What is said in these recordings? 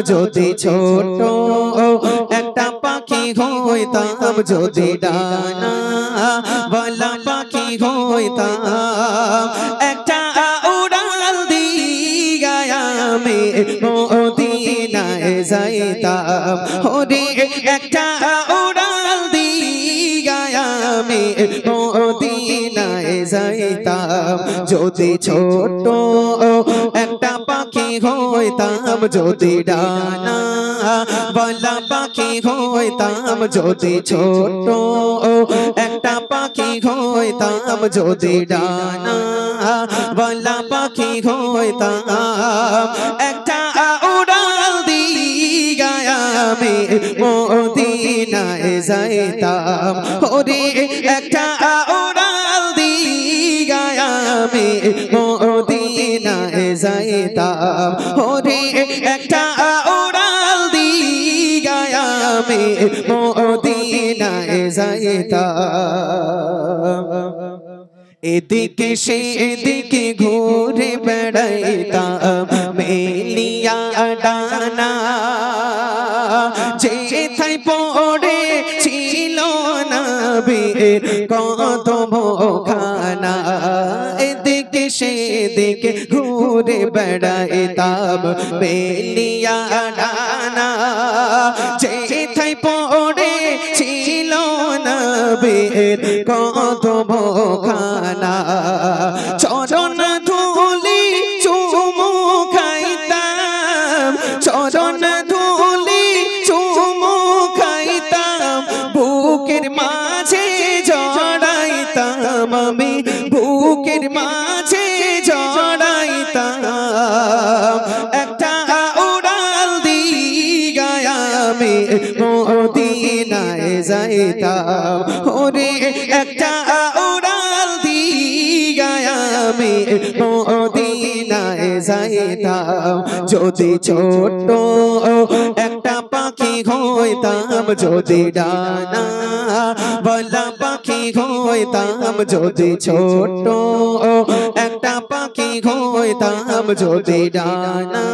যদি ছোট একটা পাখি হইতাম যদি ডানা ওয়ালা পাখি হইতাম একটা উড়াল দিয়া আমি মদিনায় যাইতাম ওরে একটা উড়াল দিয়া আমি মদিনায় যাইতাম যদি ছোট একটা পাখি হইতাম যদি ডানা ওয়ালা পাখি হইতাম যদি ছোট একটা পাখি হইতাম যদি ডানা ওয়ালা পাখি হইতাম একটা উড়াল দিয়া আমি মদিনায় যাইতাম ওরে একটা উড়াল দিয়া আমি মদিনায় যাইতাম ওরে একটা উড়াল দিয়া আমি মদিনায় যাইতাম এদিকে সেদিকে ঘুরে বেড়াইতাম মেলিয়া ডানা যেথায় পড়ে ছিল নবীর কদমখানা এদিকে সেদিকে ঘুরে বেড়াইতাম মেলিয়া ডানা যেথায় পড়ে ছিল নবীর কদমখানা চরণ ধুলি চুমু খাইতাম চরণ ধুলি চুমু খাইতাম বুকের মাঝে জড়াইতাম আমি বুকের মাঝে জড়াইতাম একটা উড়াল দিয়া আমি মদিনায় যাইতাম ওরে একটা উড়াল দিয়া আমি মদিনায় যাইতাম যদি ছোট একটা পাখি হইতাম যদি ডানা ওয়ালা পাখি হইতাম যদি ছোট একটা পাখি হইতাম যদি ডানা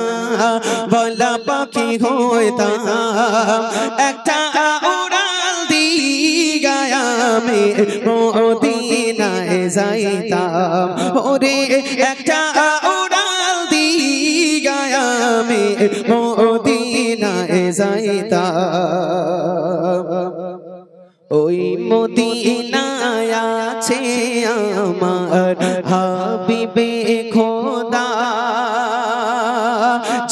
ওয়ালা পাখি হইতাম একটা উড়াল দিয়া আমি মদিনায় যাইতাম ওরে একটা উড়াল দিয়া আমি মদিনায় যাইতাম ওই মদিনায় আছে আমার হাবিবে খোদা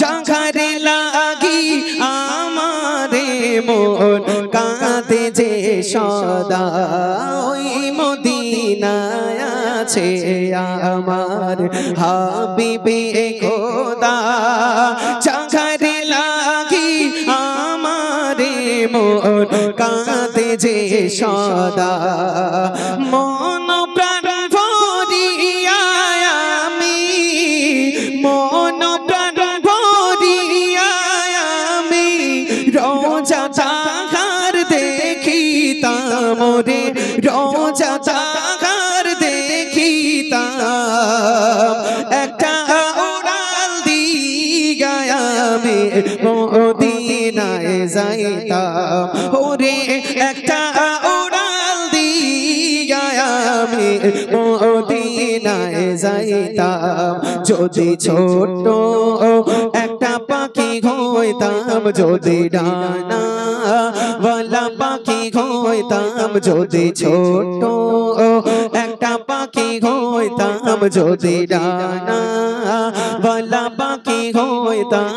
জাগারে লাগি আমারে মন কাঁদে যে সদা ওই মদিনায় আছে আমার হাবিবে খোদা জাগারে লাগি আমারে মন কাঁদে যে সদা মন প্রাণ ভরিয়া আমি মন প্রাণ ভরিয়া আমি রোজা তাহার দেখিতাম রে রোজা তাহার দেখিতাম একটা উড়াল দিয়া আমি মদিনায় যাইতাম ওরে একটা উড়াল দিয়া আমি মদিনায় যাইতাম যদি ছোট একটা পাখি হইতাম যদি ডানা ওয়ালা পাখি হইতাম যদি ছোট একটা পাখি হইতাম যদি ডানা ওয়ালা পাখি হইতাম